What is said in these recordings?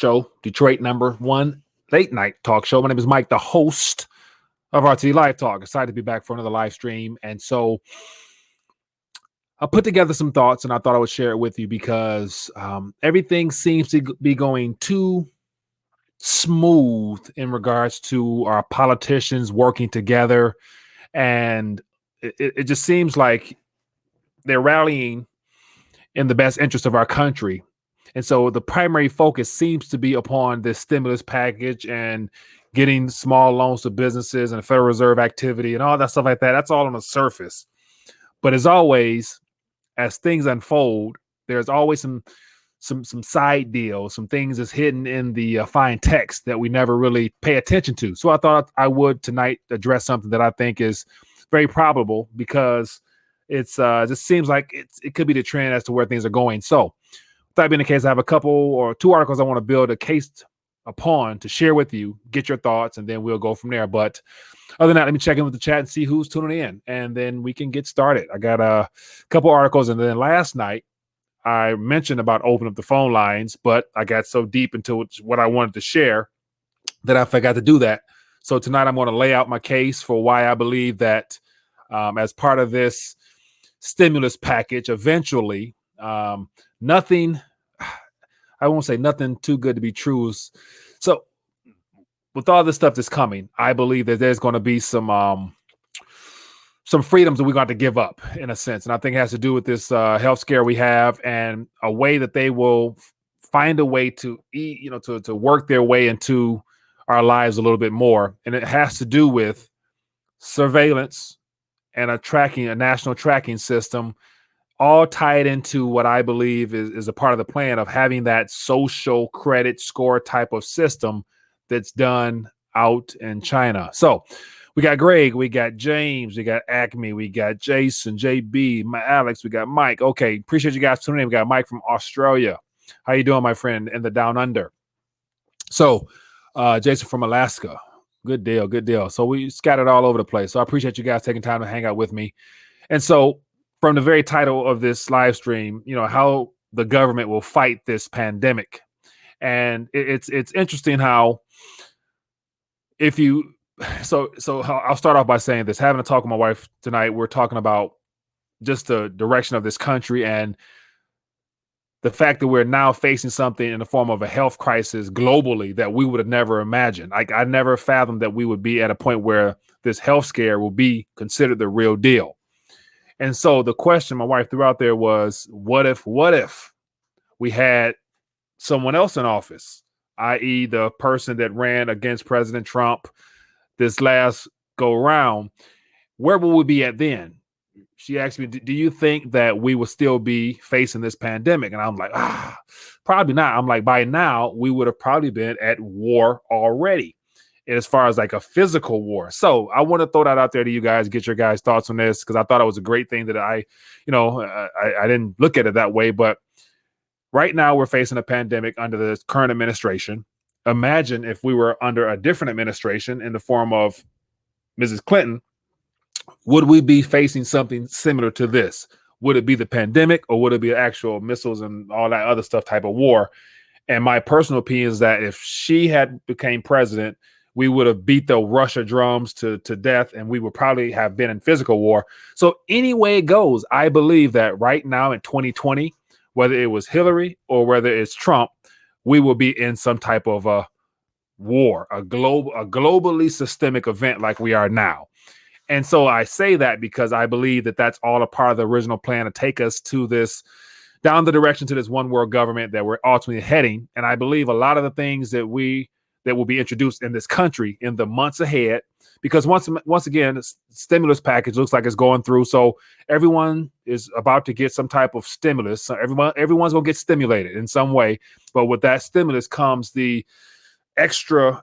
Show, Detroit #1 late night talk show. My name is Mike, the host of RTD Live Talk. Excited to be back for another live stream. And so I put together some thoughts and I thought I would share it with you because everything seems to be going too smooth in regards to our politicians working together. And it just seems like they're rallying in the best interest of our country. And so the primary focus seems to be upon this stimulus package and getting small loans to businesses and Federal Reserve activity and all that stuff like that. That's all on the surface. But as always, as things unfold, there's always some side deals, some things that's hidden in the fine text that we never really pay attention to. So I thought I would tonight address something that I think is very probable because it's just seems like it could be the trend as to where things are going. So that being the case, I have a couple or two articles I want to build a case upon to share with you, get your thoughts, and then we'll go from there. But other than that, let me check in with the chat and see who's tuning in, and then we can get started. I got a couple articles, and then last night I mentioned about opening up the phone lines, but I got so deep into what I wanted to share that I forgot to do that. So tonight I'm going to lay out my case for why I believe that as part of this stimulus package, eventually, nothing, I won't say nothing too good to be true. So with all this stuff that's coming, I believe that there's going to be some freedoms that we're going to give up in a sense. And I think it has to do with this health scare we have and a way that they will find a way to to work their way into our lives a little bit more. And it has to do with surveillance and a national tracking system, all tied into what I believe is a part of the plan of having that social credit score type of system that's done out in China. So we got Greg, we got James, we got Acme, we got Jason, JB, Alex, we got Mike. Okay, appreciate you guys tuning in. We got Mike from Australia. How you doing, my friend, in the down under? So Jason from Alaska. Good deal, good deal. So we scattered all over the place. So I appreciate you guys taking time to hang out with me. And so from the very title of this live stream, how the government will fight this pandemic. And it's interesting how so I'll start off by saying this. Having a talk with my wife tonight, we're talking about just the direction of this country and the fact that we're now facing something in the form of a health crisis globally that we would have never imagined. Like I never fathomed that we would be at a point where this health scare will be considered the real deal. And so the question my wife threw out there was, what if we had someone else in office, i.e. the person that ran against President Trump this last go around, where will we be at then? She asked me, do you think that we will still be facing this pandemic? And I'm like, probably not. I'm like, by now we would have probably been at war already as far as like a physical war. So I want to throw that out there to you guys, get your guys' thoughts on this, because I thought it was a great thing that I didn't look at it that way. But right now we're facing a pandemic under the current administration. Imagine if we were under a different administration in the form of Mrs. Clinton, would we be facing something similar to this? Would it be the pandemic or would it be actual missiles and all that other stuff type of war? And my personal opinion is that if she had became president, we would have beat the Russia drums to death and we would probably have been in physical war. So any way it goes, I believe that right now in 2020, whether it was Hillary or whether it's Trump, we will be in some type of a war, a globally systemic event like we are now. And so I say that because I believe that that's all a part of the original plan to take us to this, down the direction to this one world government that we're ultimately heading. And I believe a lot of the things that will be introduced in this country in the months ahead, because once again, the stimulus package looks like it's going through. So everyone is about to get some type of stimulus. So everyone's going to get stimulated in some way. But with that stimulus comes the extra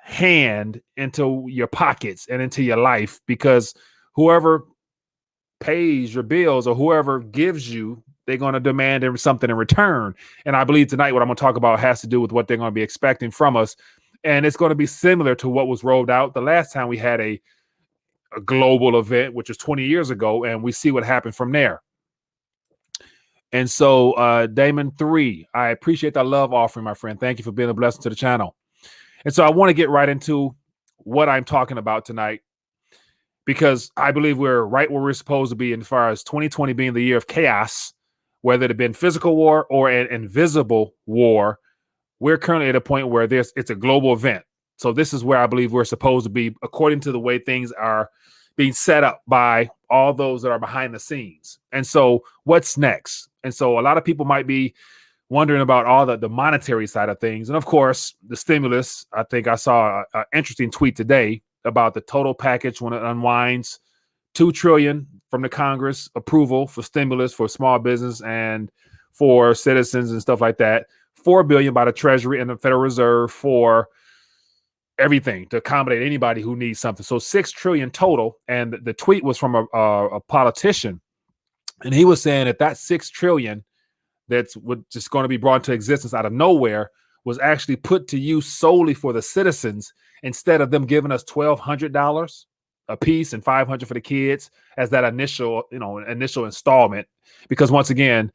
hand into your pockets and into your life, because whoever pays your bills or whoever gives you, they're going to demand something in return. And I believe tonight what I'm going to talk about has to do with what they're going to be expecting from us. And it's going to be similar to what was rolled out the last time we had a global event, which was 20 years ago. And we see what happened from there. And so, Damon 3, I appreciate that love offering, my friend. Thank you for being a blessing to the channel. And so I want to get right into what I'm talking about tonight, because I believe we're right where we're supposed to be as far as 2020 being the year of chaos, whether it had been physical war or an invisible war. We're currently at a point where it's a global event. So this is where I believe we're supposed to be, according to the way things are being set up by all those that are behind the scenes. And so what's next? And so a lot of people might be wondering about all the monetary side of things. And of course, the stimulus. I think I saw an interesting tweet today about the total package when it unwinds. $2 trillion from the Congress approval for stimulus for small business and for citizens and stuff like that. $4 billion by the Treasury and the Federal Reserve for everything to accommodate anybody who needs something. So $6 trillion total. And the tweet was from a politician, and he was saying that $6 trillion that's just going to be brought into existence out of nowhere was actually put to use solely for the citizens, instead of them giving us $1,200 a piece and $500 for the kids as that initial installment. Because once again,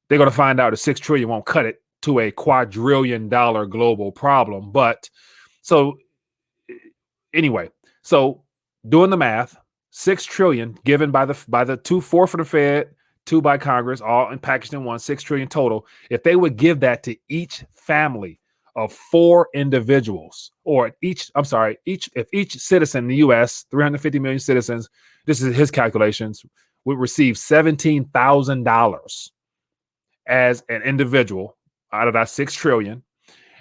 they're going to find out that $6 trillion won't cut it to a quadrillion-dollar global problem. But so anyway, so doing the math, $6 trillion given by the 2-4 for the Fed, 2 by Congress, all packaged in one, $6 trillion total. If they would give that to each family of 4 individuals, or if each citizen in the U.S., 350 million citizens, this is his calculations, would receive $17,000 as an individual out of that $6 trillion.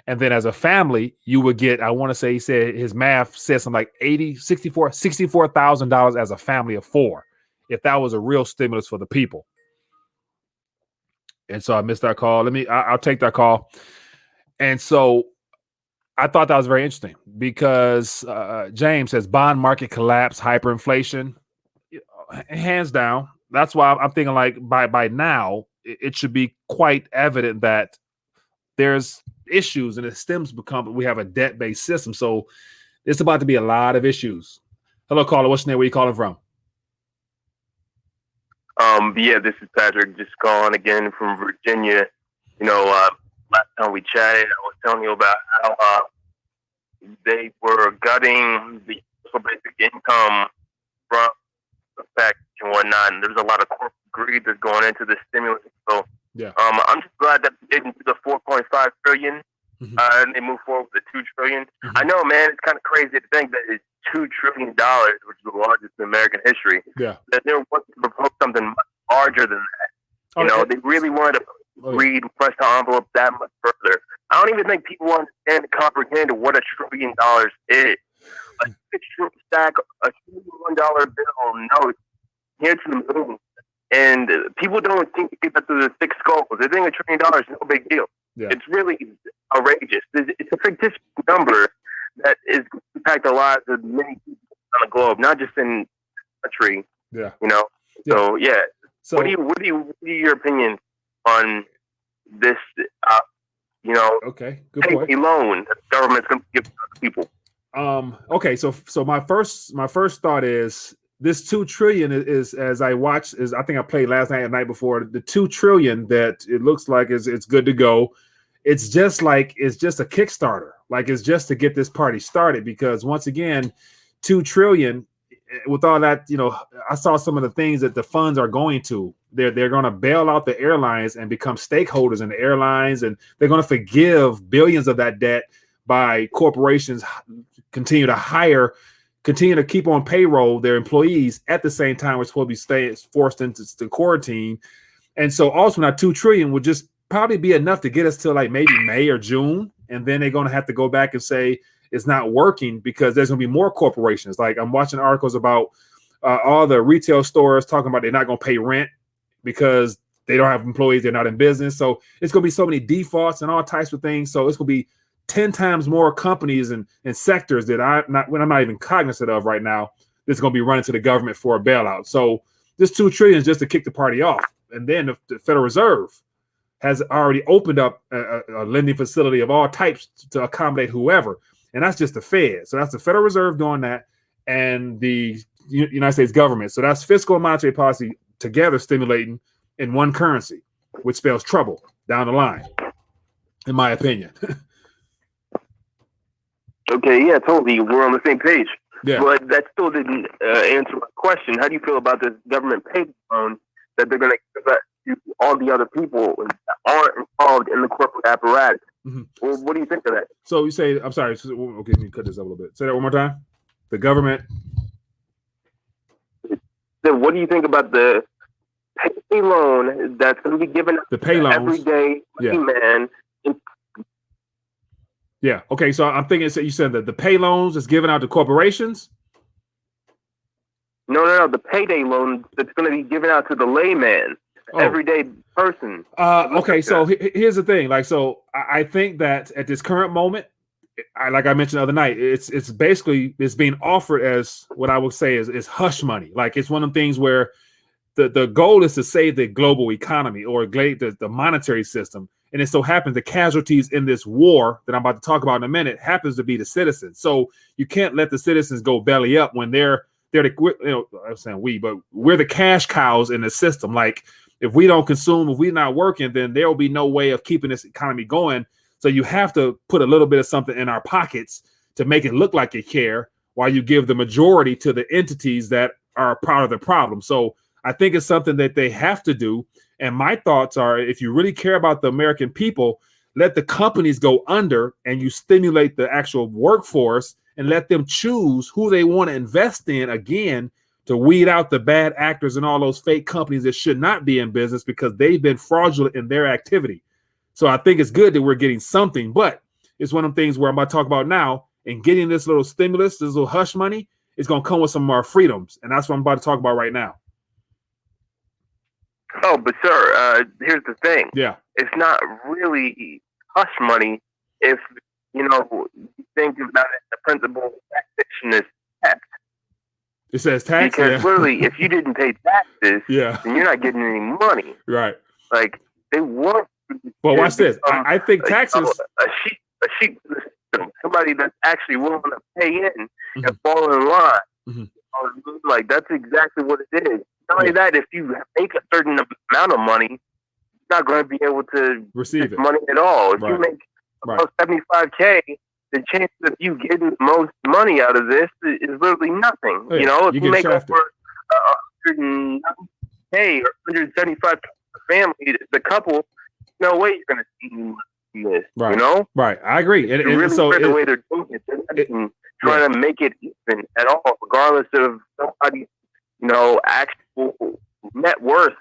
And then as a family, you would get, I want to say, he said his math says something like $64,000 as a family of 4, if that was a real stimulus for the people. And so I missed that call. I'll take that call. And so I thought that was very interesting, because James says bond market collapse, hyperinflation, hands down. That's why I'm thinking like by now it should be quite evident that there's issues, and it stems we have a debt-based system. So it's about to be a lot of issues. Hello, caller. What's your name? Where you calling from? Yeah, this is Patrick, just calling again from Virginia. Last time we chatted, I was telling you about how they were gutting the basic income from the package and whatnot, and there's a lot of corporate greed that's going into the stimulus. So yeah, I'm just glad that they didn't do the 4.5 trillion, and they moved forward with the $2 trillion. I know, man, it's kind of crazy to think that it's $2 trillion, which is the largest in American history. Yeah, that they were wanting to propose something much larger than that. They really wanted to press the envelope that much further. I don't even think people understand and comprehend what $1 trillion is. A stack, a $1 bill note here to the moon. And people don't seem to get that to the 6 goals. They think $1 trillion is no big deal. Yeah. It's really outrageous. It's a fictitious number that is going to impact the lives of many people on the globe, not just in the country. Yeah. So yeah. So what are your opinions on this? Okay, good point. A loan that the government's going to give to people. Okay, so my first thought is this $2 trillion is I think I played last night and night before, the $2 trillion that it looks like it's good to go. It's just a Kickstarter. Like, it's just to get this party started, because once again, $2 trillion with all that, I saw some of the things that the funds are going to. They're going to bail out the airlines and become stakeholders in the airlines, and they're going to forgive billions of that debt by corporations continue to keep on payroll their employees at the same time we're supposed to be forced into quarantine. And so also now $2 trillion would just probably be enough to get us to like maybe May or June, and then they're going to have to go back and say it's not working because there's going to be more corporations. Like, I'm watching articles about all the retail stores talking about they're not going to pay rent because they don't have employees, they're not in business. So it's going to be so many defaults and all types of things. So it's going to be 10 times more companies and sectors that I'm not even cognizant of right now that's going to be running to the government for a bailout. So this $2 trillion is just to kick the party off. And then the Federal Reserve has already opened up a lending facility of all types to accommodate whoever. And that's just the Fed. So that's the Federal Reserve doing that, and the United States government. So that's fiscal and monetary policy together stimulating in one currency. which spells trouble down the line, in my opinion. Okay, yeah, totally. We're on the same page. Yeah. But that still didn't answer my question. How do you feel about this government payment loan that they're going to give to all the other people that aren't involved in the corporate apparatus? Mm-hmm. Well, what do you think of that? So you say, I'm sorry. Okay, let me cut this up a little bit. Say that one more time. The government. So what do you think about the pay loan that's going to be given the pay loans everyday man? Yeah. Okay. So I'm thinking. So you said that the pay loans is given out to corporations. No. The payday loan that's going to be given out to the layman, everyday person. Okay. So here's the thing. Like, so I think that at this current moment, like I mentioned the other night, it's basically being offered as what I would say is hush money. Like, it's one of the things where the goal is to save the global economy or the monetary system. And it so happens the casualties in this war that I'm about to talk about in a minute happens to be the citizens. So you can't let the citizens go belly up when they're the, I'm saying but we're the cash cows in the system. Like, if we don't consume, if we're not working, then there will be no way of keeping this economy going. So you have to put a little bit of something in our pockets to make it look like you care, while you give the majority to the entities that are part of the problem. So I think it's something that they have to do. And my thoughts are, if you really care about the American people, let the companies go under and you stimulate the actual workforce and let them choose who they want to invest in, again, to weed out the bad actors and all those fake companies that should not be in business because they've been fraudulent in their activity. So I think it's good that we're getting something, but it's one of the things where I'm about to talk about now, and getting this little stimulus, this little hush money, is going to come with some of our freedoms. And that's what I'm about to talk about right now. Oh, but sir, here's the thing. Yeah. It's not really hush money if, you think about it, the principle of taxation is tax. It says tax? Because literally, if you didn't pay taxes, then you're not getting any money. Right. Like, they want Well, watch this. I think taxes... A sheep system, somebody that's actually willing to pay in and fall in line. Mm-hmm. Like, that's exactly what it is. Not only that, if you make a certain amount of money, you're not going to be able to receive money at all. If you make about $75K, the chance of you getting the most money out of this is literally nothing. If you make over $100K or $175K per family, the couple, no way you're going to see this. Right. Right. I agree. And really so the way they're doing it, they're trying to make it even at all, regardless of somebody's, actual net worth.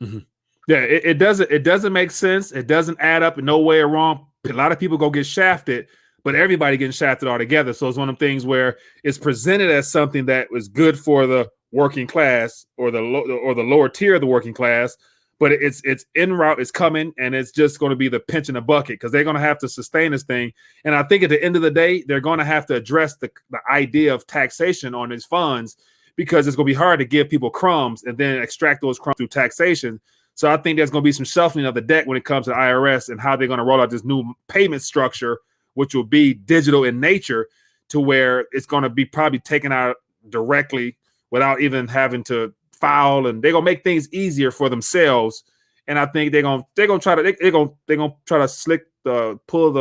Mm-hmm. Yeah, it doesn't make sense. It doesn't add up in no way or wrong. A lot of people go get shafted, but everybody getting shafted all together. So it's one of the things where it's presented as something that was good for the working class or the lower tier of the working class, but it's en route, it's coming, and it's just going to be the pinch in the bucket because they're going to have to sustain this thing. And I think at the end of the day, they're going to have to address the idea of taxation on these funds, because it's going to be hard to give people crumbs and then extract those crumbs through taxation. So I think there's going to be some shuffling of the deck when it comes to the IRS and how they're going to roll out this new payment structure, which will be digital in nature, to where it's going to be probably taken out directly without even having to file, and they're gonna make things easier for themselves. And I think they're gonna try to pull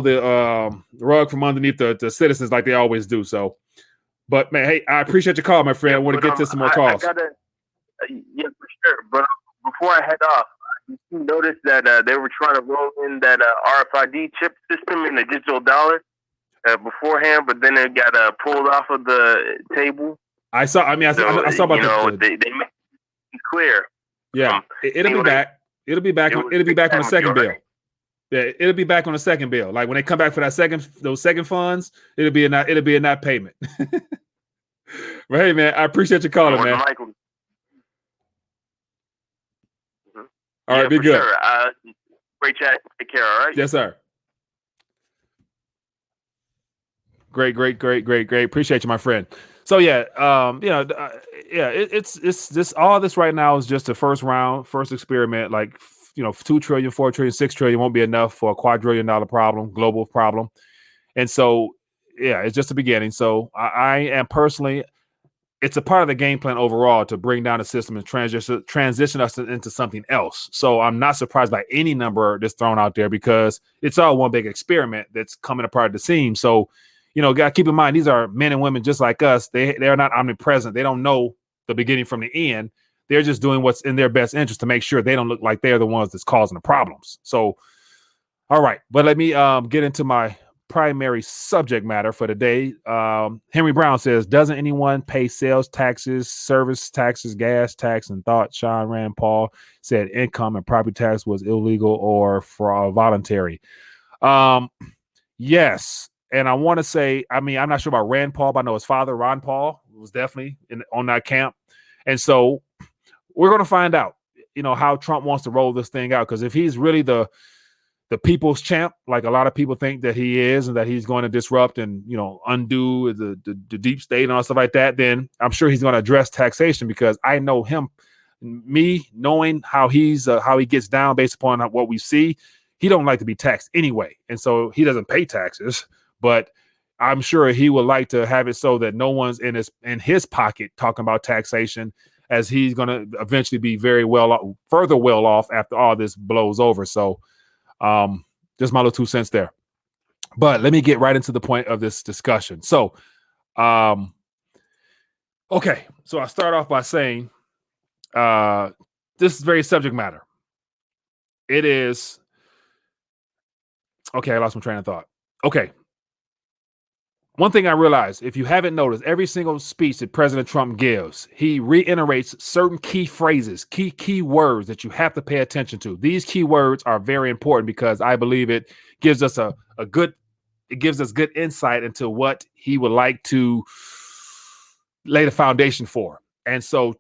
the rug from underneath the citizens like they always do. So, but man, hey, I appreciate your call, my friend. I want to get to some more calls. Yeah, for sure. But before I head off, you noticed that they were trying to roll in that RFID chip system in the digital dollar beforehand, but then it got pulled off of the table. I saw about that. They make it clear. Yeah, it'll be back. It'll be back on the second bill. Yeah, it'll be back on the second bill. Like when they come back for those second funds, it'll be in that payment. But hey, man, I appreciate you calling, man. All right, be good. Sure. Great chat. Take care. All right. Yes, sir. Great. Appreciate you, my friend. So yeah, it's this, all this right now is just a first experiment. Like, $2 trillion, $4 trillion, $6 trillion won't be enough for a quadrillion-dollar global problem. And so, yeah, it's just the beginning. So I am personally, it's a part of the game plan overall to bring down the system and transition us into something else. So I'm not surprised by any number that's thrown out there because it's all one big experiment that's coming apart at the seams. So, got to keep in mind, these are men and women just like us. They're not omnipresent. They don't know the beginning from the end. They're just doing what's in their best interest to make sure they don't look like they're the ones that's causing the problems. So, all right. But let me get into my primary subject matter for the day. Henry Brown says, doesn't anyone pay sales taxes, service taxes, gas tax, and thought Sean Rand Paul said income and property tax was illegal or for voluntary? Yes. And I want to say, I'm not sure about Rand Paul, but I know his father, Ron Paul, was definitely on that camp. And so we're going to find out, how Trump wants to roll this thing out. Because if he's really the people's champ, like a lot of people think that he is, and that he's going to disrupt and, undo the deep state and all stuff like that, then I'm sure he's going to address taxation because I know him, me knowing how he gets down based upon what we see, he don't like to be taxed anyway. And so he doesn't pay taxes, but I'm sure he would like to have it so that no one's in his pocket talking about taxation, as he's going to eventually be further well off after all this blows over. So, just my little 2 cents there. But let me get right into the point of this discussion. So, okay. So I start off by saying, this is very subject matter. It is. Okay. I lost my train of thought. Okay. One thing I realized, if you haven't noticed, every single speech that President Trump gives, he reiterates certain key phrases, key words that you have to pay attention to. These key words are very important because I believe it gives us good insight into what he would like to lay the foundation for. And so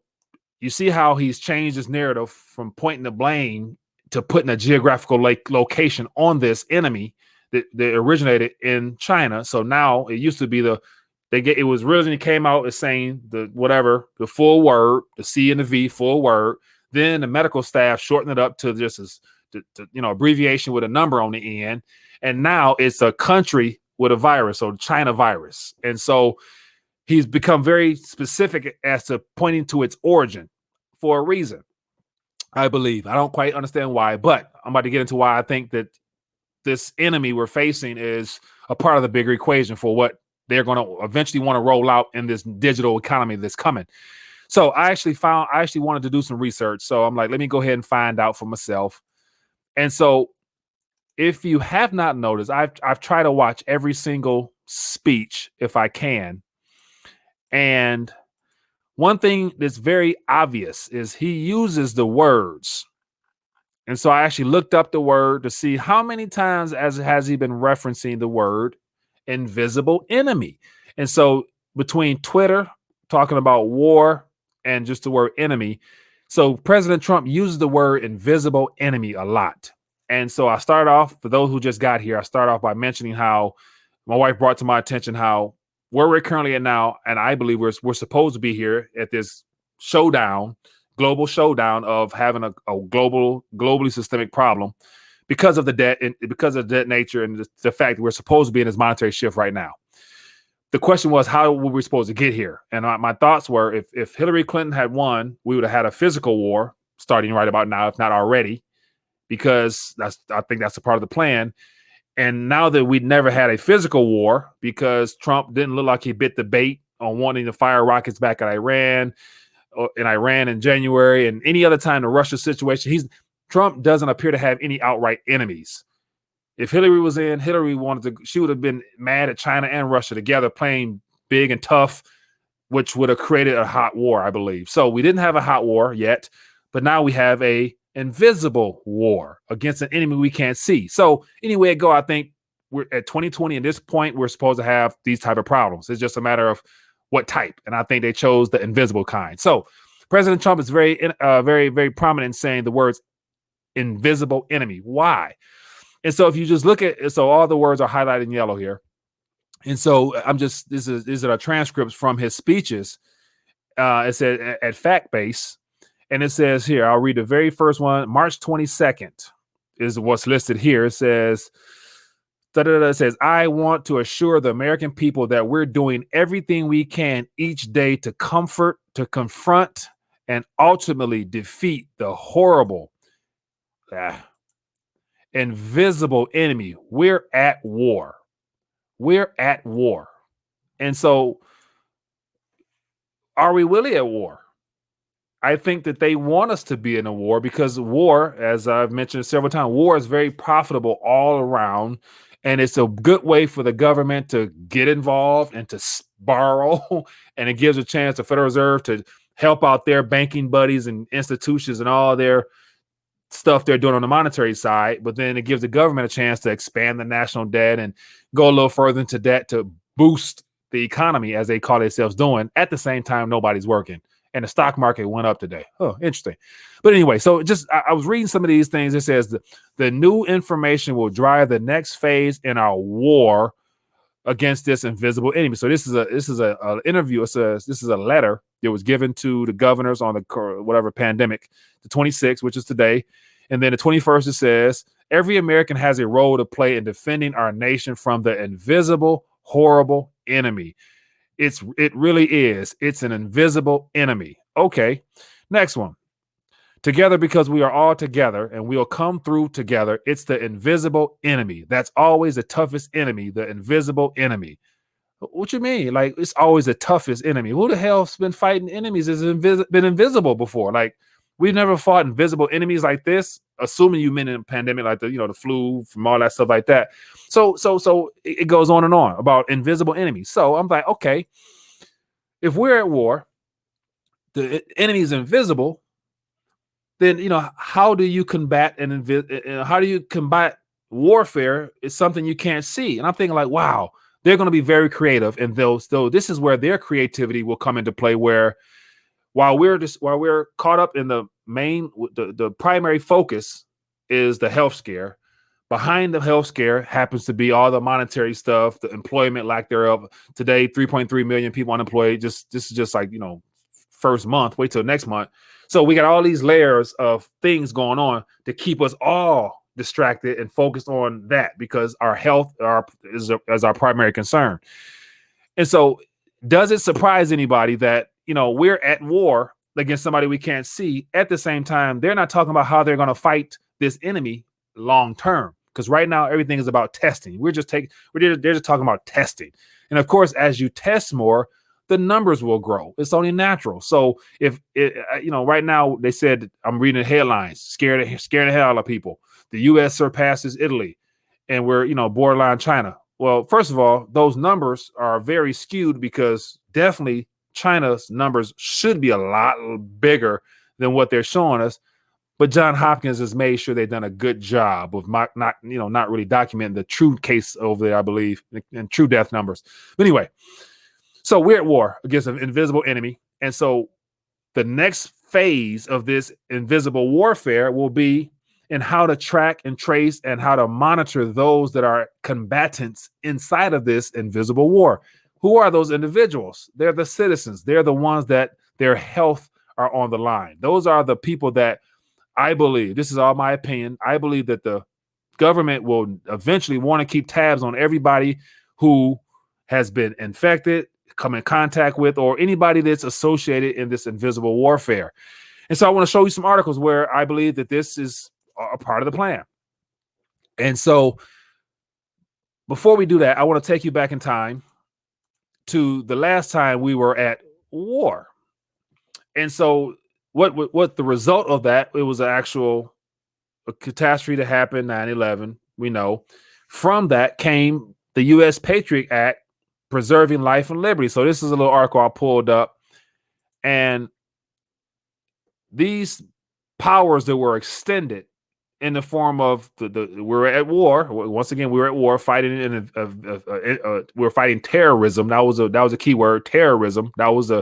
you see how he's changed his narrative from pointing the blame to putting a geographical location on this enemy that originated in China. So now it used to be it was originally came out as saying the full word, the C and the V, full word. Then the medical staff shortened it up to just abbreviation with a number on the end. And now it's a country with a virus, so China virus. And so he's become very specific as to pointing to its origin for a reason, I believe. I don't quite understand why, but I'm about to get into why I think that this enemy we're facing is a part of the bigger equation for what they're going to eventually want to roll out in this digital economy that's coming. So I actually wanted to do some research. So I'm like, let me go ahead and find out for myself. And so if you have not noticed, I've tried to watch every single speech if I can. And one thing that's very obvious is he uses the words. And so I actually looked up the word to see how many times has he been referencing the word invisible enemy. And so between Twitter talking about war and just the word enemy, so President Trump uses the word invisible enemy a lot. And so I start off, for those who just got here, I start off by mentioning how my wife brought to my attention how where we're currently at now, and I believe we're supposed to be here at this global showdown of having a globally systemic problem because of the debt and because of the debt nature and the fact that we're supposed to be in this monetary shift right now. The question was, how were we supposed to get here? And my thoughts were, if Hillary Clinton had won, we would have had a physical war starting right about now, if not already, because I think that's a part of the plan. And now that we'd never had a physical war because Trump didn't look like he bit the bait on wanting to fire rockets back at Iran in January and any other time, the Russia situation, Trump doesn't appear to have any outright enemies. If Hillary was in, she would have been mad at China and Russia together playing big and tough, which would have created a hot war, I believe. So we didn't have a hot war yet, but now we have a invisible war against an enemy we can't see. So anyway it go, I think we're at 2020 at this point, we're supposed to have these type of problems. It's just a matter of what type. And I think they chose the invisible kind. So President Trump is very, very prominent in saying the words invisible enemy. Why? And so if you just look at, so all the words are highlighted in yellow here. And so these are transcripts from his speeches. It said at Fact Base, and it says here, I'll read the very first one. March 22nd is what's listed here. It says It says, I want to assure the American people that we're doing everything we can each day to comfort, to confront, and ultimately defeat the horrible, invisible enemy. We're at war. We're at war. And so, are we really at war? I think that they want us to be in a war because war, as I've mentioned several times, war is very profitable all around. And it's a good way for the government to get involved and to borrow. And it gives a chance to Federal Reserve to help out their banking buddies and institutions and all their stuff they're doing on the monetary side. But then it gives the government a chance to expand the national debt and go a little further into debt to boost the economy, as they call themselves doing. At the same time, nobody's working. And the stock market went up today. Oh, interesting. But anyway, so just I was reading some of these things. It says the new information will drive the next phase in our war against this invisible enemy. So this is a interview. This is a letter that was given to the governors on the whatever pandemic, the 26th, which is today, and then the 21st. It says every American has a role to play in defending our nation from the invisible, horrible enemy. It really is. It's an invisible enemy. Okay. Next one. Together because we are all together and we'll come through together. It's the invisible enemy. That's always the toughest enemy, the invisible enemy. What you mean? Like, it's always the toughest enemy. Who the hell's been fighting enemies that's been invisible before? Like, we've never fought invisible enemies like this, assuming you meant in a pandemic like the flu, from all that stuff like that. So it goes on and on about invisible enemies. So I'm like, okay, if we're at war, the enemy is invisible, then how do you combat how do you combat warfare? It's something you can't see. And I'm thinking like, wow, they're going to be very creative, and this is where their creativity will come into play, where while we're caught up in the primary focus is the health scare. Behind the health scare happens to be all the monetary stuff, the employment lack thereof. Today, 3.3 million people unemployed. This is just like, first month. Wait till next month. So we got all these layers of things going on to keep us all distracted and focused on that, because our health is our primary concern. And so, does it surprise anybody that we're at war against somebody we can't see? At the same time, they're not talking about how they're going to fight this enemy long term, because right now everything is about testing. They're just talking about testing. And of course, as you test more, the numbers will grow. It's only natural. So if right now they said, I'm reading the headlines, scared the hell out of people. The U.S. surpasses Italy, and we're borderline China. Well, first of all, those numbers are very skewed, because definitely China's numbers should be a lot bigger than what they're showing us. But John Hopkins has made sure they've done a good job of not really documenting the true case over there, I believe, and true death numbers. But anyway, so we're at war against an invisible enemy. And so the next phase of this invisible warfare will be in how to track and trace and how to monitor those that are combatants inside of this invisible war. Who are those individuals? They're the citizens. They're the ones that their health are on the line. Those are the people that I believe, this is all my opinion, I believe that the government will eventually want to keep tabs on everybody who has been infected, come in contact with, or anybody that's associated in this invisible warfare. And so I want to show you some articles where I believe that this is a part of the plan. And so before we do that, I want to take you back in time to the last time we were at war. And so what the result of that, it was a catastrophe that happened, 9/11, we know. From that came the U.S. Patriot Act, preserving life and liberty. So this is a little article I pulled up, and these powers that were extended in the form of we're at war. Once again, we were at war, fighting we're fighting terrorism. That was a key word, terrorism. That was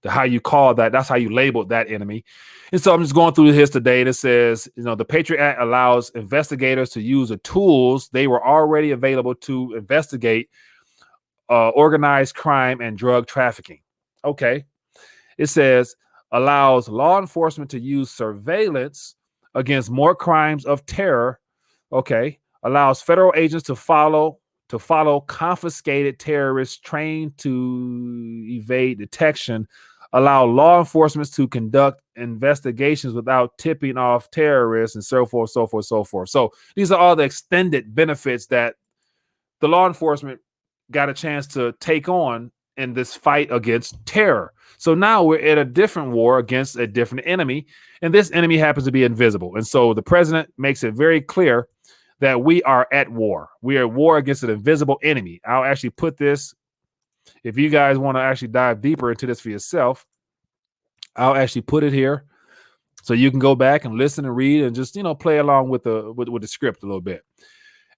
how you call that. That's how you labeled that enemy. And so I'm just going through this today. And it says, the Patriot Act allows investigators to use the tools they were already available to investigate organized crime and drug trafficking. Okay. It says allows law enforcement to use surveillance against more crimes of terror. Okay. allows federal agents to follow confiscated terrorists trained to evade detection, allow law enforcement to conduct investigations without tipping off terrorists, and so forth, so forth, so forth. So these are all the extended benefits that the law enforcement got a chance to take on in this fight against terror. So now we're at a different war against a different enemy, and this enemy happens to be invisible. And so the president makes it very clear that we are at war. We are at war against an invisible enemy. I'll actually put this, if you guys want to actually dive deeper into this for yourself, I'll actually put it here so you can go back and listen and read and just, play along with the script a little bit.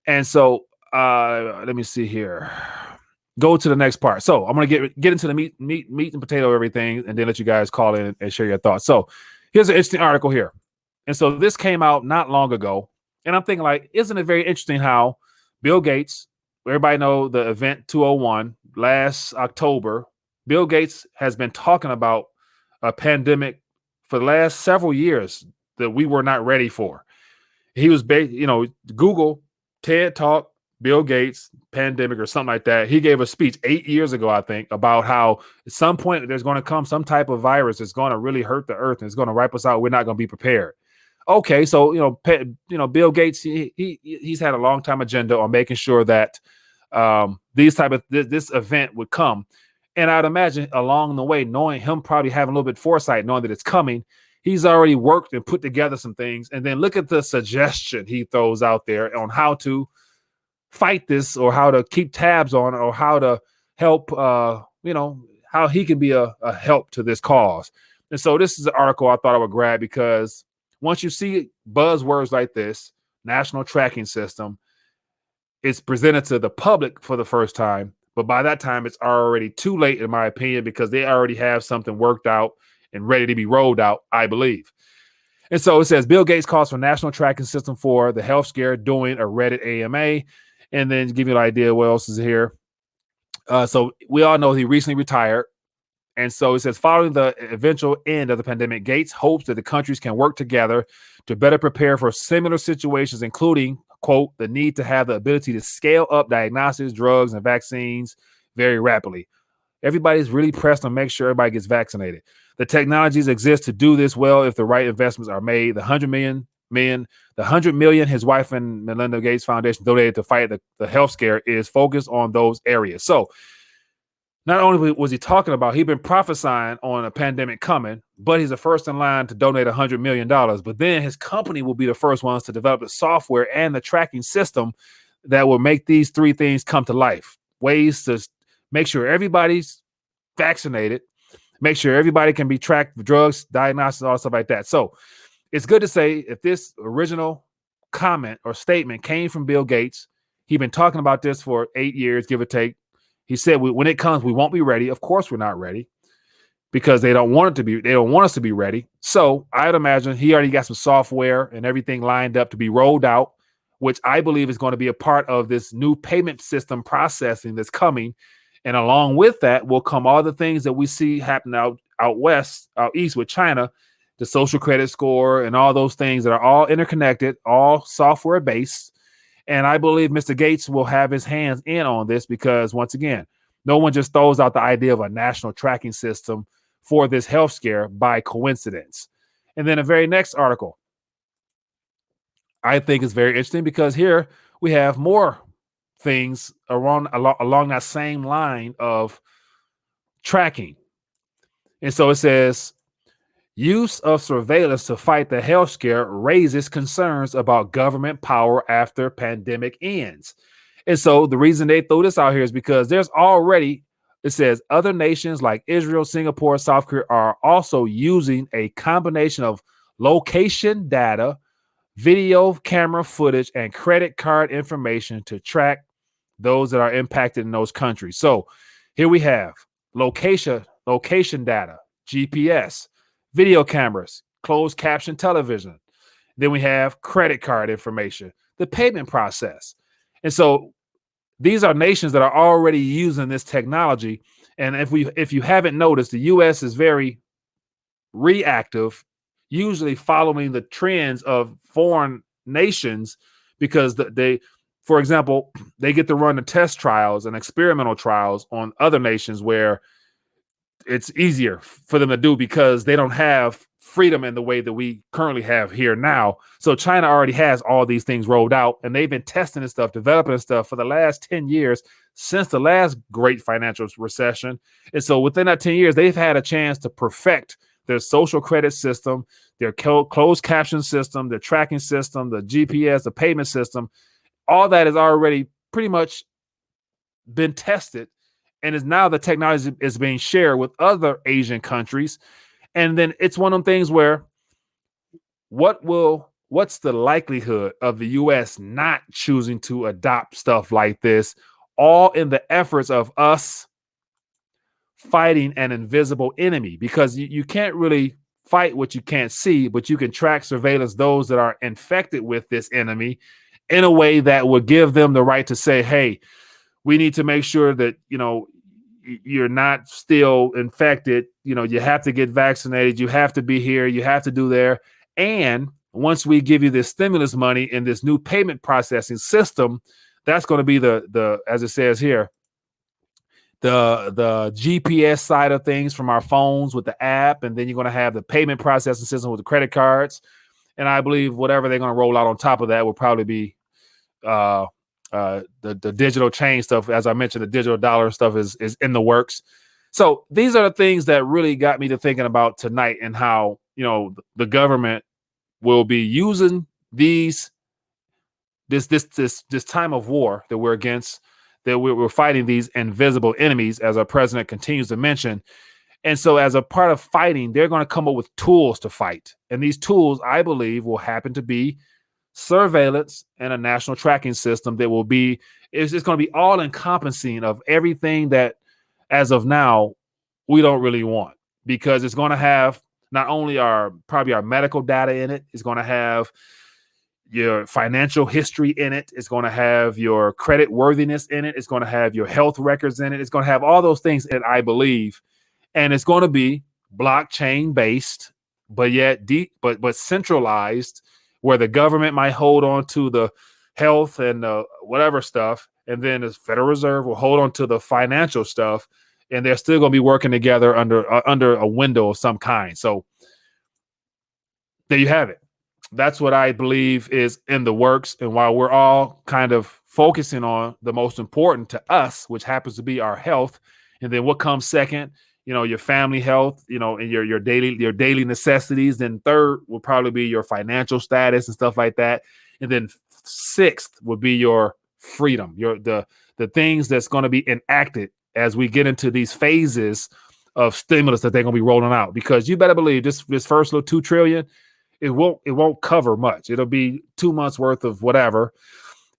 And so let me see here. Go to the next part. So I'm going to get into the meat and potato, everything, and then let you guys call in and share your thoughts. So here's an interesting article here. And so this came out not long ago. And I'm thinking, like, isn't it very interesting how Bill Gates, everybody know the event 201 last October, Bill Gates has been talking about a pandemic for the last several years that we were not ready for. He was, Google, TED Talk, Bill Gates, pandemic or something like that. He gave a speech 8 years ago, I think, about how at some point there's going to come some type of virus that's going to really hurt the earth and it's going to wipe us out. We're not going to be prepared. Okay, so Bill Gates, he's had a long time agenda on making sure that this event would come, and I'd imagine along the way, knowing him probably having a little bit of foresight, knowing that it's coming, he's already worked and put together some things. And then look at the suggestion he throws out there on how to fight this, or how to keep tabs on, or how to help, how he can be a help to this cause. And so this is an article I thought I would grab because once you see buzzwords like this, national tracking system, it's presented to the public for the first time. But by that time, it's already too late, in my opinion, because they already have something worked out and ready to be rolled out, I believe. And so it says Bill Gates calls for national tracking system for the health scare doing a Reddit AMA. And then to give you an idea what else is here. So we all know he recently retired. And so it says, following the eventual end of the pandemic, Gates hopes that the countries can work together to better prepare for similar situations, including, quote, the need to have the ability to scale up diagnostics, drugs, and vaccines very rapidly. Everybody's really pressed on make sure everybody gets vaccinated. The technologies exist to do this well if the right investments are made. The $100 million his wife and Melinda Gates Foundation donated to fight the health scare is focused on those areas. So not only was he talking about, he'd been prophesying on a pandemic coming, but he's the first in line to donate $100 million. But then his company will be the first ones to develop the software and the tracking system that will make these three things come to life. Ways to make sure everybody's vaccinated, make sure everybody can be tracked for drugs, diagnostics, all stuff like that. So it's good to say if this original comment or statement came from Bill Gates, he'd been talking about this for 8 years, give or take. He said, when it comes, we won't be ready. Of course, we're not ready because they don't want us to be ready. So I'd imagine he already got some software and everything lined up to be rolled out, which I believe is going to be a part of this new payment system processing that's coming. And along with that will come all the things that we see happen out east with China, the social credit score and all those things that are all interconnected, all software based. And I believe Mr. Gates will have his hands in on this because, once again, no one just throws out the idea of a national tracking system for this health scare by coincidence. And then the very next article, I think is very interesting because here we have more things along that same line of tracking. And so it says, use of surveillance to fight the health scare raises concerns about government power after pandemic ends. And so the reason they throw this out here is because there's already, it says, other nations like Israel, Singapore, South Korea are also using a combination of location data, video camera footage, and credit card information to track those that are impacted in those countries. So here we have location data, GPS, video cameras, closed caption television. Then we have credit card information, the payment process. And so these are nations that are already using this technology. And if you haven't noticed, the US is very reactive, usually following the trends of foreign nations, because for example, they get to run the test trials and experimental trials on other nations where it's easier for them to do because they don't have freedom in the way that we currently have here now. So China already has all these things rolled out, and they've been testing this stuff, developing stuff for the last 10 years since the last great financial recession. And so within that 10 years, they've had a chance to perfect their social credit system, their closed caption system, their tracking system, the GPS, the payment system. All that has already pretty much been tested, and is now the technology is being shared with other Asian countries. And then it's one of them things where what's the likelihood of the US not choosing to adopt stuff like this, all in the efforts of us fighting an invisible enemy? Because you can't really fight what you can't see, but you can track, surveillance those that are infected with this enemy in a way that would give them the right to say, hey, we need to make sure that, you're not still infected. You have to get vaccinated. You have to be here. You have to do there. And once we give you this stimulus money in this new payment processing system, that's going to be the as it says here, the GPS side of things from our phones with the app. And then you're going to have the payment processing system with the credit cards. And I believe whatever they're going to roll out on top of that will probably be the digital change stuff. As I mentioned, the digital dollar stuff is in the works. So these are the things that really got me to thinking about tonight, and how, the government will be using this time of war that we're against, that we're fighting these invisible enemies, as our president continues to mention. And so as a part of fighting, they're going to come up with tools to fight. And these tools, I believe, will happen to be surveillance and a national tracking system that will be, it's just going to be all encompassing of everything that, as of now, we don't really want, because it's going to have not only probably our medical data in it, it's going to have your financial history in it, it's going to have your credit worthiness in it, it's going to have your health records in it, it's going to have all those things in it, I believe. And it's going to be blockchain based, but yet deep, but centralized, where the government might hold on to the health and whatever stuff, and then the Federal Reserve will hold on to the financial stuff, and they're still going to be working together under a window of some kind. So there you have it. That's what I believe is in the works. And while we're all kind of focusing on the most important to us, which happens to be our health, and then what comes second, your family health, and your daily necessities. Then third will probably be your financial status and stuff like that. And then sixth would be your freedom, the things that's going to be enacted as we get into these phases of stimulus that they're going to be rolling out. Because you better believe this first little $2 trillion, it won't cover much. It'll be 2 months worth of whatever.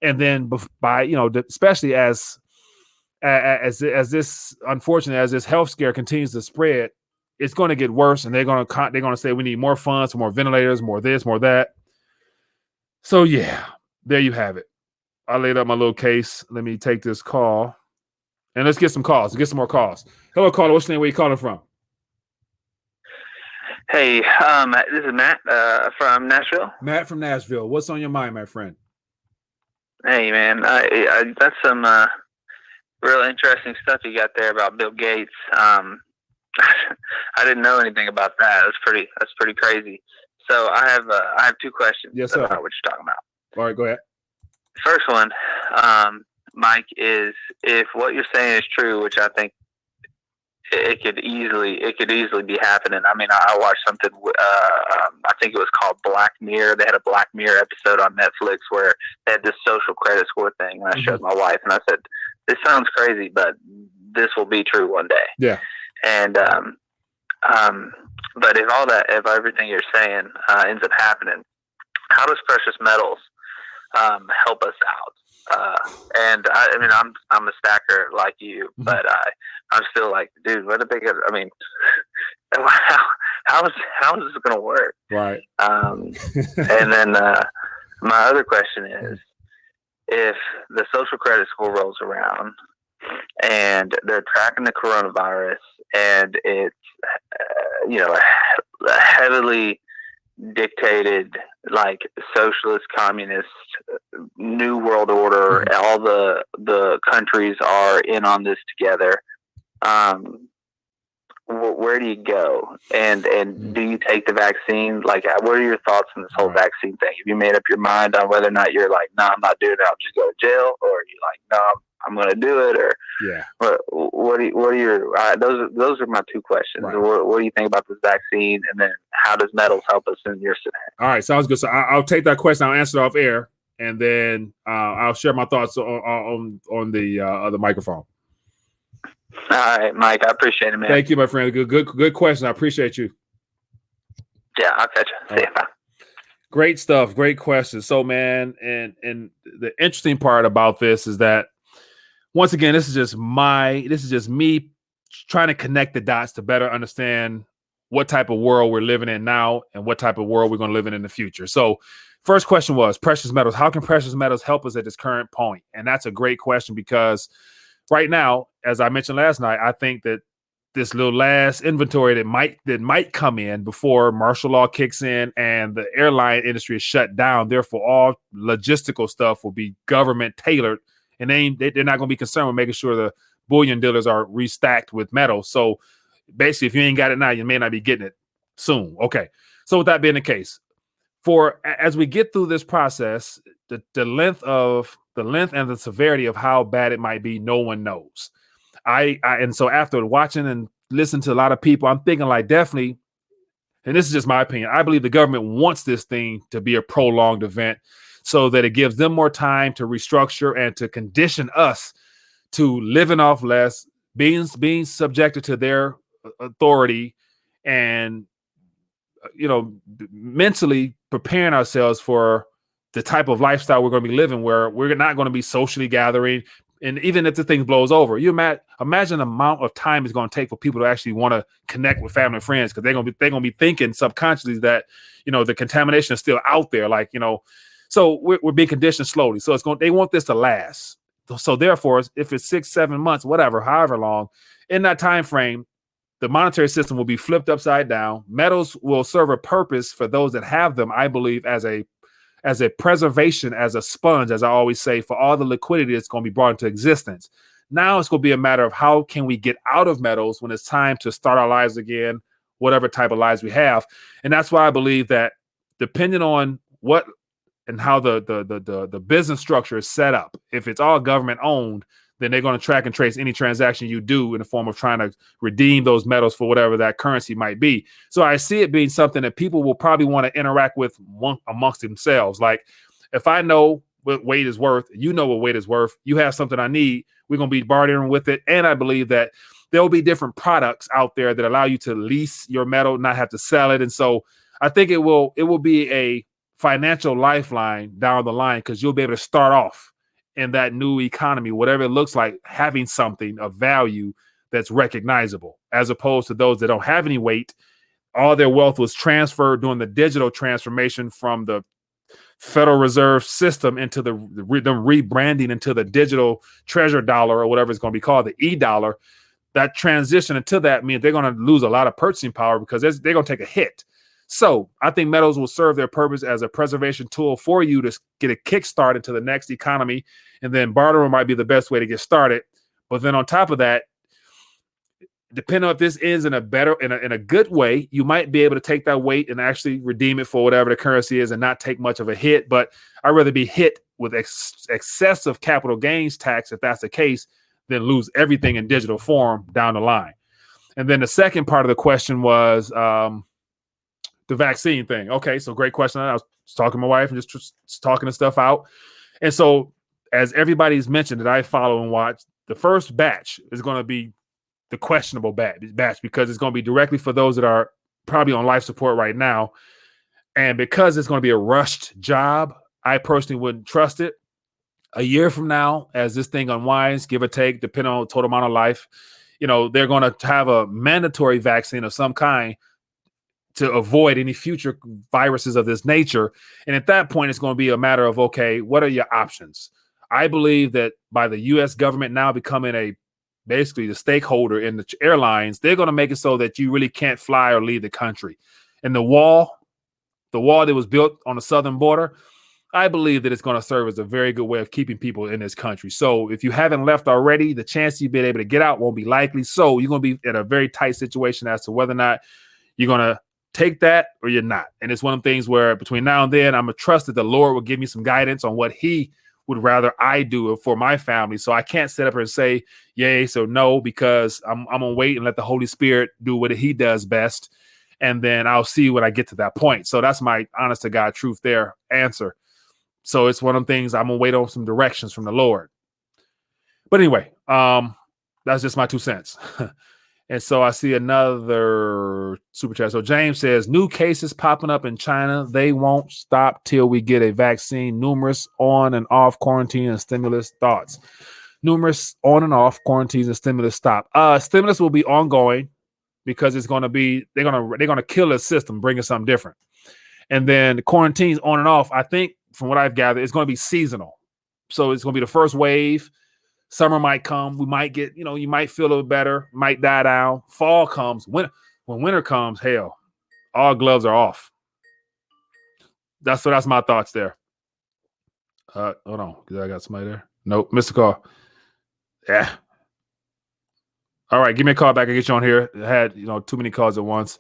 And then by, especially as this, unfortunately, as this health scare continues to spread, it's going to get worse, and they're going to say we need more funds, more ventilators, more this, more that. So yeah, there you have it. I laid out my little case. Let me take this call, and let's get some calls. Get some more calls. Hello, caller. What's your name? Where you calling from? Hey, this is Matt from Nashville. Matt from Nashville. What's on your mind, my friend? Hey, man, I that's some real interesting stuff you got there about Bill Gates. I didn't know anything about that. That's pretty crazy. So I have two questions about what you're talking about. All right, go ahead. First one, Mike, is if what you're saying is true, which I think it could easily be happening. I mean, I watched something. I think it was called Black Mirror. They had a Black Mirror episode on Netflix where they had this social credit score thing, and I showed my wife, and I said, "This sounds crazy, but this will be true one day." Yeah. And but if everything you're saying ends up happening, how does precious metals help us out? And I mean, I'm a stacker like you, but I'm still like, dude, what did they get? I mean, how is this going to work? Right. And then my other question is, if the social credit score rolls around and they're tracking the coronavirus, and it's heavily dictated, like socialist, communist, new world order. All the countries are in on this together. Where do you go? And do you take the vaccine? Like, what are your thoughts on this whole vaccine thing? Have you made up your mind on whether or not you're like, no, I'm not doing it, I'll just go to jail, or are you like, no, I'm going to do it, or what are your those are my two questions. Right. What do you think about this vaccine, and then how does metals help us in your scenario? All right, sounds good. So I'll take that question. I'll answer it off air, and then I'll share my thoughts on the other microphone. All right, Mike. I appreciate it, man. Thank you, my friend. Good question. I appreciate you. Yeah, I'll catch you. See you. Bye. Great stuff. Great question. So, man, and the interesting part about this is that, once again, this is just me trying to connect the dots to better understand what type of world we're living in now and what type of world we're going to live in the future. So, first question was precious metals. How can precious metals help us at this current point? And that's a great question, because right now, as I mentioned last night, I think that this little last inventory that might come in before martial law kicks in and the airline industry is shut down. Therefore, all logistical stuff will be government tailored, and they're not going to be concerned with making sure the bullion dealers are restacked with metal. So basically, if you ain't got it now, you may not be getting it soon. Okay. So with that being the case, as we get through this process, the length and the severity of how bad it might be, no one knows. And so after watching and listening to a lot of people, I'm thinking like definitely, and this is just my opinion, I believe the government wants this thing to be a prolonged event so that it gives them more time to restructure and to condition us to living off less, being subjected to their authority, and mentally preparing ourselves for the type of lifestyle we're going to be living, where we're not going to be socially gathering. And even if the thing blows over, you imagine the amount of time it's going to take for people to actually want to connect with family and friends, because they're going to be thinking subconsciously that the contamination is still out there. So we're being conditioned slowly. So they want this to last. So therefore, if it's 6-7 months, whatever, however long, in that time frame, the monetary system will be flipped upside down. Metals will serve a purpose for those that have them, I believe, as a preservation, as a sponge, as I always say, for all the liquidity that's going to be brought into existence. Now it's going to be a matter of how can we get out of metals when it's time to start our lives again, whatever type of lives we have. And that's why I believe that, depending on what and how the business structure is set up, if it's all government owned, then they're going to track and trace any transaction you do in the form of trying to redeem those metals for whatever that currency might be. So I see it being something that people will probably want to interact with amongst themselves. Like, if I know what weight is worth, what weight is worth, you have something I need, we're going to be bartering with it. And I believe that there will be different products out there that allow you to lease your metal, not have to sell it. And so I think it will be a financial lifeline down the line, because you'll be able to start off in that new economy, whatever it looks like, having something of value that's recognizable, as opposed to those that don't have any weight. All their wealth was transferred during the digital transformation from the Federal Reserve system into the rebranding into the digital treasure dollar, or whatever it's going to be called, the e-dollar. That transition into that means they're going to lose a lot of purchasing power, because they're going to take a hit. So I think metals will serve their purpose as a preservation tool for you to get a kickstart into the next economy. And then bartering might be the best way to get started. But then on top of that, depending on if this ends in a good way, you might be able to take that weight and actually redeem it for whatever the currency is and not take much of a hit. But I'd rather be hit with excessive capital gains tax, if that's the case, than lose everything in digital form down the line. And then the second part of the question was the vaccine thing. Okay, so great question. I was talking to my wife and just talking the stuff out. And so, as everybody's mentioned that I follow and watch, the first batch is going to be the questionable batch, because it's going to be directly for those that are probably on life support right now. And because it's going to be a rushed job, I personally wouldn't trust it. A year from now, as this thing unwinds, give or take, depending on the total amount of life, they're going to have a mandatory vaccine of some kind to avoid any future viruses of this nature. And at that point, it's going to be a matter of, okay, what are your options? I believe that by the U.S. government now becoming basically the stakeholder in the airlines, they're going to make it so that you really can't fly or leave the country. And the wall, the wall that was built on the southern border, I believe that it's going to serve as a very good way of keeping people in this country. So if you haven't left already, the chance you've been able to get out won't be likely. So you're going to be in a very tight situation as to whether or not you're going to take that or you're not. And it's one of the things where between now and then, I'm going to trust that the Lord will give me some guidance on what he would rather I do for my family. So I can't sit up here and say yay, so no, because I'm going to wait and let the Holy Spirit do what he does best. And then I'll see when I get to that point. So that's my honest to God truth there answer. So it's one of the things I'm going to wait on some directions from the Lord. But anyway, that's just my 2 cents. And so I see another super chat. So James says, new cases popping up in China. They won't stop till we get a vaccine. Numerous on and off quarantine and stimulus thoughts. Numerous on and off quarantines and stimulus stop. Stimulus will be ongoing because it's going to be, they're going to kill the system, bring us something different. And then quarantines on and off, I think from what I've gathered, it's going to be seasonal. So it's going to be the first wave. Summer might come. We might get, you might feel a little better, might die down. Fall comes. When winter comes, hell, all gloves are off. That's my thoughts there. Hold on. I got somebody there. Nope. Missed the call. Yeah. All right. Give me a call back. I get you on here. I had, too many calls at once.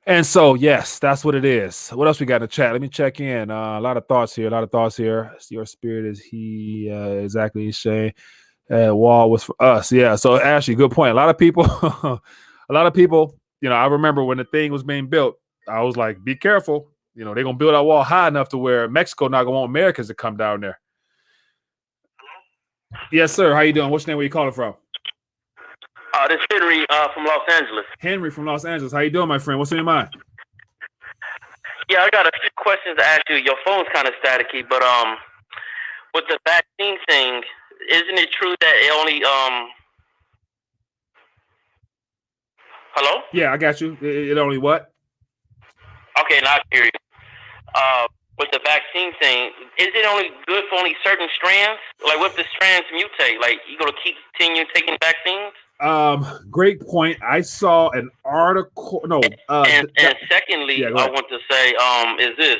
And so, yes, that's what it is. What else we got in the chat? Let me check in. A lot of thoughts here. Your spirit is he exactly saying wall was for us. Yeah. So Ashley, good point. A lot of people, I remember when the thing was being built, I was like, be careful. They're going to build that wall high enough to where Mexico not going to want Americans to come down there. Yes, sir. How you doing? What's your name? Where you calling from? This is Henry from Los Angeles. Henry from Los Angeles. How you doing, my friend? What's in your mind? Yeah, I got a few questions to ask you. Your phone's kind of staticky, but with the vaccine thing, isn't it true that it only Hello? Yeah, I got you. It only what? Okay, now I can hear you. With the vaccine thing, is it only good for only certain strands? Like, what if the strands mutate? Like, you gonna continue taking vaccines? Great point. I saw an article. No, and secondly, I want to say, is this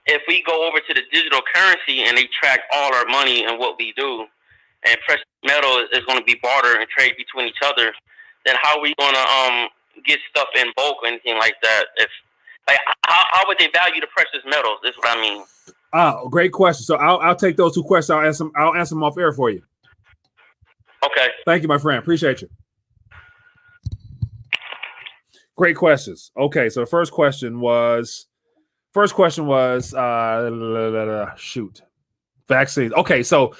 if we go over to the digital currency and they track all our money and what we do, and precious metal is going to be barter and trade between each other, then how are we going to get stuff in bulk or anything like that? If how would they value the precious metals? Is what I mean. Oh, great question. So I'll take those two questions. I'll answer them off air for you. Okay. Thank you, my friend. Appreciate you. Great questions. Okay, so the first question was vaccines. Okay, so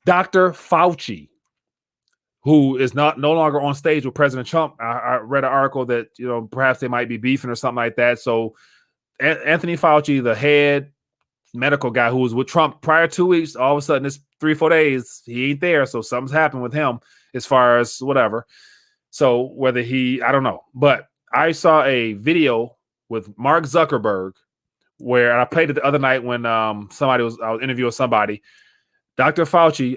Dr. Fauci, who is no longer on stage with President Trump. I read an article that, perhaps they might be beefing or something like that. So Anthony Fauci, the head medical guy who was with Trump prior 2 weeks, all of a sudden it's 3-4 days, he ain't there. So something's happened with him as far as whatever. So whether I don't know. But I saw a video with Mark Zuckerberg where I played it the other night when I was interviewing somebody. Dr. Fauci,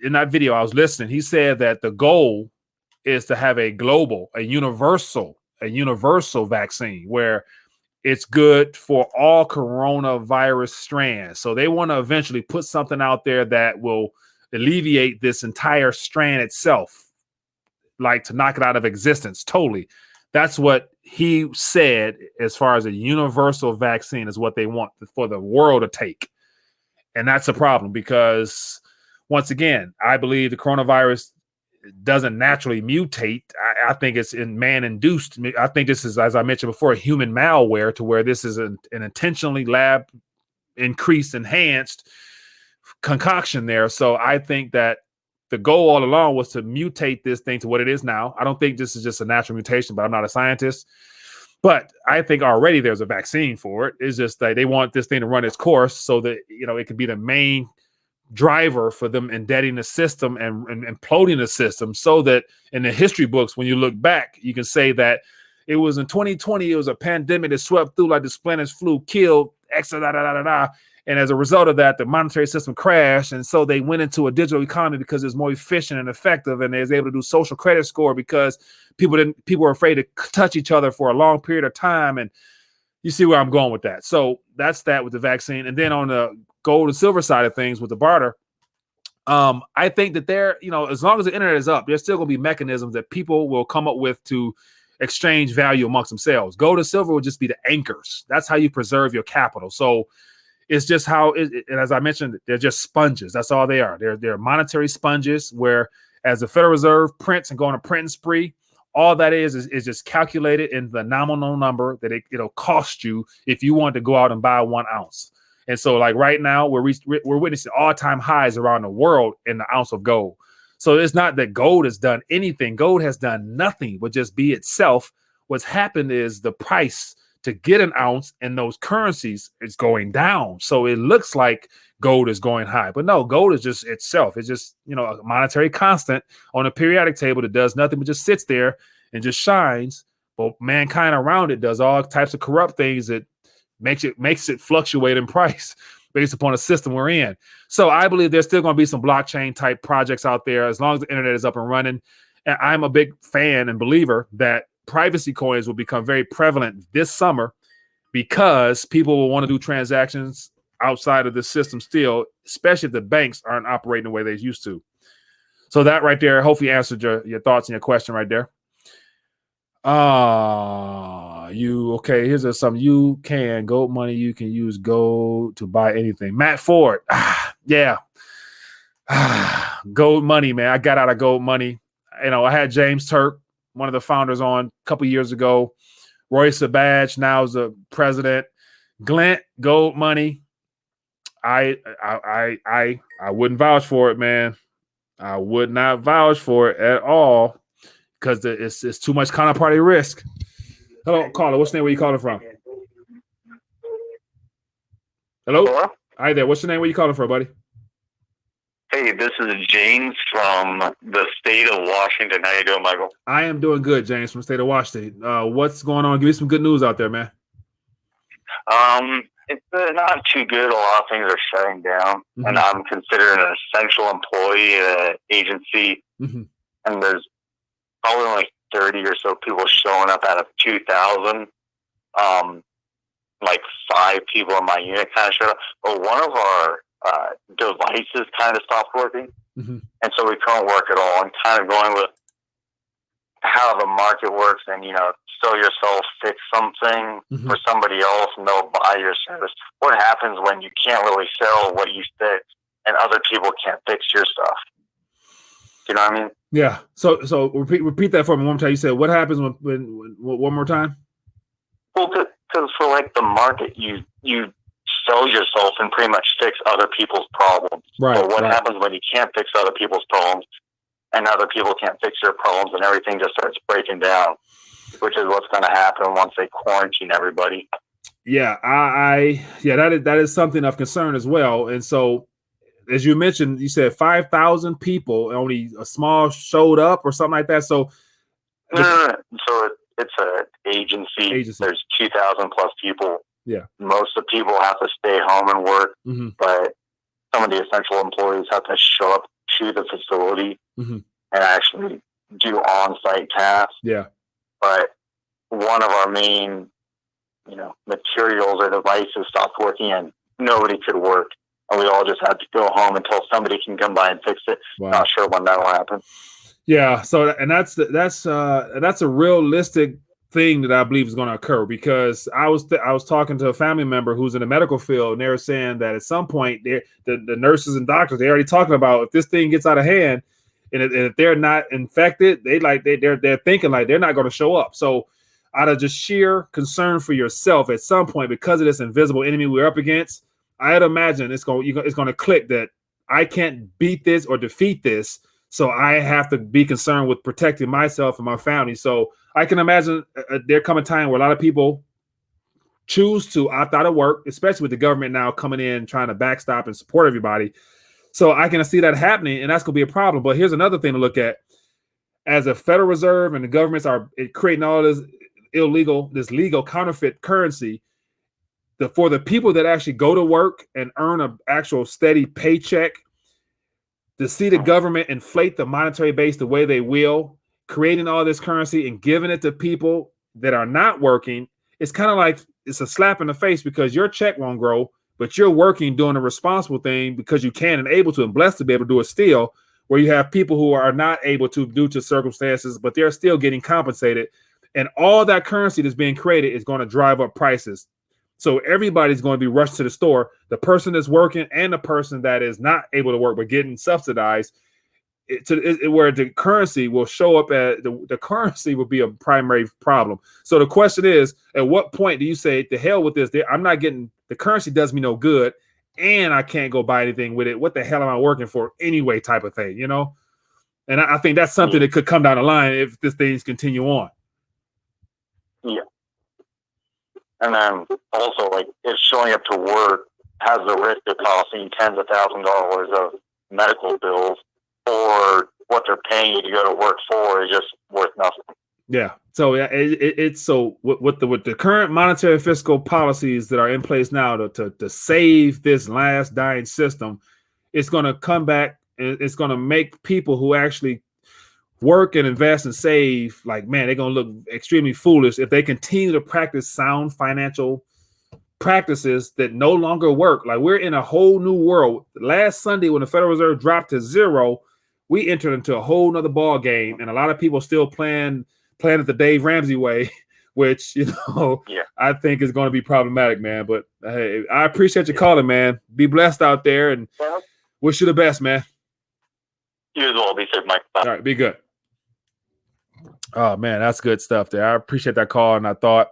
in that video, I was listening. He said that the goal is to have a universal vaccine where it's good for all coronavirus strands. So they want to eventually put something out there that will alleviate this entire strand itself, like to knock it out of existence totally. That's what he said as far as a universal vaccine is what they want for the world to take. And that's a problem because, once again, I believe the coronavirus doesn't naturally mutate. I think it's man-induced. I think this is, as I mentioned before, human malware, to where this is an intentionally enhanced concoction there. So I think that the goal all along was to mutate this thing to what it is now. I don't think this is just a natural mutation, but I'm not a scientist. But I think already there's a vaccine for it. It's just that they want this thing to run its course so that, it could be the main driver for them indebting the system and imploding the system, so that in the history books, when you look back, you can say that it was in 2020, it was a pandemic that swept through like the Spanish flu, killed X, and as a result of that, the monetary system crashed, and so they went into a digital economy because it's more efficient and effective, and they was able to do social credit score because people were afraid to touch each other for a long period of time, and You see where I'm going with that. So that's that with the vaccine. And then on the gold and silver side of things with the barter, I think that as long as the internet is up, there's still going to be mechanisms that people will come up with to exchange value amongst themselves. Gold and silver will just be the anchors. That's how you preserve your capital. So it's just how, and as I mentioned, they're just sponges. That's all they are. They're monetary sponges where as the Federal Reserve prints and go on a printing spree, all that is just calculated in the nominal number that it'll cost you if you want to go out and buy 1 ounce. And so like right now, we're witnessing all-time highs around the world in the ounce of gold. So it's not that gold has done anything. Gold has done nothing but just be itself. What's happened is the price to get an ounce in those currencies is going down. So it looks like gold is going high. But no, gold is just itself. It's just, a monetary constant on a periodic table that does nothing but just sits there and just shines. But mankind around it does all types of corrupt things that makes it fluctuate in price based upon the system we're in. So I believe there's still going to be some blockchain type projects out there as long as the internet is up and running. And I'm a big fan and believer that privacy coins will become very prevalent this summer because people will want to do transactions outside of the system still, especially if the banks aren't operating the way they used to. So that right there, hopefully answered your thoughts and your question right there. Okay, here's something. You can gold money. You can use gold to buy anything. Matt Ford. Yeah. Gold money, man. I got out of gold money. I had James Turk, one of the founders, on a couple years ago. Roy Sabaj now is the president. Glint, gold money. I wouldn't vouch for it, man. I would not vouch for it at all because it's too much counterparty risk. Hello, caller. What's your name? Where you calling from? Hello? Hi there. What's your name? Where you calling from, buddy? Hey, this is James from the state of Washington. How you doing, Michael? I am doing good, James, from the state of Washington. What's going on? Give me some good news out there, man. It's not too good. A lot of things are shutting down, and I'm considered an essential employee at an agency, and there's probably like 30 or so people showing up out of 2,000. Like 5 people in my unit kind of showed up, but one of our devices kind of stopped working, and so we couldn't work at all. And kind of going with how the market works, and sell yourself, fix something for somebody else, and they'll buy your service. What happens when you can't really sell what you fix, and other people can't fix your stuff? You know what I mean? Yeah. So repeat that for me one more time. You said what happens when one more time? Well, because for like the market, you sell yourself and pretty much fix other people's problems. Right. But what happens when you can't fix other people's problems and other people can't fix your problems and everything just starts breaking down, which is what's going to happen once they quarantine everybody. Yeah, that is something of concern as well. And so, as you mentioned, you said 5,000 people, only a small showed up or something like that. So, So it's an agency. There's 2,000 plus people. Yeah. Most of the people have to stay home and work, but some of the essential employees have to show up to the facility and actually do on-site tasks. Yeah. But one of our main, materials or devices stopped working and nobody could work. And we all just had to go home until somebody can come by and fix it. Wow. Not sure when that'll happen. Yeah. So, and that's a realistic thing that I believe is going to occur, because I was talking to a family member who's in the medical field, and they were saying that at some point the nurses and doctors, they're already talking about if this thing gets out of hand and if they're not infected, they're thinking like they're not going to show up. So out of just sheer concern for yourself at some point, because of this invisible enemy we're up against, I'd imagine it's going to click that I can't beat this or defeat this. So I have to be concerned with protecting myself and my family. So I can imagine there come a time where a lot of people choose to opt out of work, especially with the government now coming in, trying to backstop and support everybody. So I can see that happening, and that's going to be a problem. But here's another thing to look at. As a Federal Reserve and the governments are creating all this legal counterfeit currency, for the people that actually go to work and earn an actual steady paycheck, to see the government inflate the monetary base the way they will, creating all this currency and giving it to people that are not working, it's kind of like it's a slap in the face because your check won't grow, but you're working, doing a responsible thing because you can and able to, and blessed to be able to do it still, where you have people who are not able to due to circumstances, but they're still getting compensated. And all that currency that's being created is going to drive up prices. So everybody's going to be rushed to the store. The person that's working and the person that is not able to work but getting subsidized, where the currency will show up at the currency will be a primary problem. So the question is, at what point do you say, the hell with this? I'm not getting, the currency does me no good, and I can't go buy anything with it. What the hell am I working for anyway? Type of thing, you know? And I think that's something that could come down the line if this things continue on. Yeah. And then also, like, if showing up to work has the risk of costing tens of thousands of dollars of medical bills, or what they're paying you to go to work for is just worth nothing. Yeah. So it's so with the current monetary fiscal policies that are in place now to save this last dying system, it's going to come back and it's going to make people who actually work and invest and save, like, man, they're going to look extremely foolish if they continue to practice sound financial practices that no longer work. Like, we're in a whole new world. Last Sunday, when the Federal Reserve dropped to zero, we entered into a whole nother ball game, and a lot of people still playing it the Dave Ramsey way, which, you know, I think is going to be problematic, man. But hey, I appreciate you calling, man. Be blessed out there, and wish you the best, man. You as well. Be safe, Mike. Bye. All right, be good. Oh, man, that's good stuff there. I appreciate that call and I thought.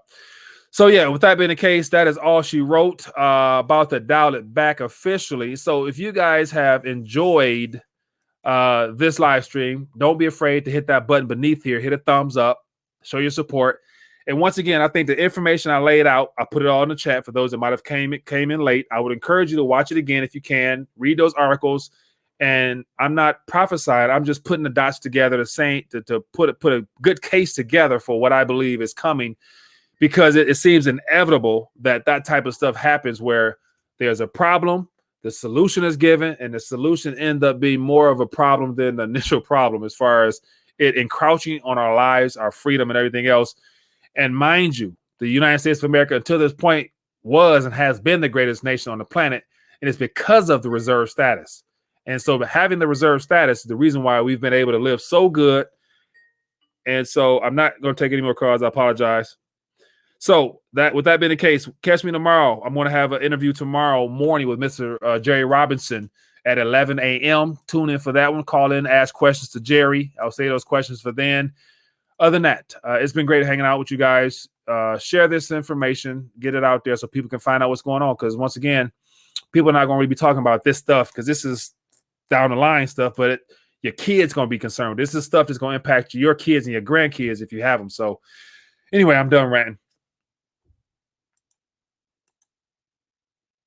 So, yeah, with that being the case, that is all she wrote about to dial it back officially. So if you guys have enjoyed this live stream, don't be afraid to hit that button beneath here. Hit a thumbs up. Show your support. And once again, I think the information I laid out, I put it all in the chat for those that might have came in late. I would encourage you to watch it again if you can. Read those articles. And I'm not prophesying. I'm just putting the dots together to put a good case together for what I believe is coming, because it seems inevitable that type of stuff happens where there's a problem, the solution is given, and the solution ends up being more of a problem than the initial problem as far as it encroaching on our lives, our freedom, and everything else. And mind you, the United States of America until this point was and has been the greatest nation on the planet, and it's because of the reserve status. And so having the reserve status is the reason why we've been able to live so good. And so I'm not going to take any more calls. I apologize. So with that being the case, catch me tomorrow. I'm going to have an interview tomorrow morning with Mr. Jerry Robinson at 11 a.m. Tune in for that one. Call in, ask questions to Jerry. I'll say those questions for then. Other than that, it's been great hanging out with you guys. Share this information, get it out there so people can find out what's going on. Because once again, people are not going to really be talking about this stuff because this is down the line stuff, but your kids going to be concerned. This is stuff that's going to impact your kids and your grandkids if you have them. So anyway, I'm done ranting.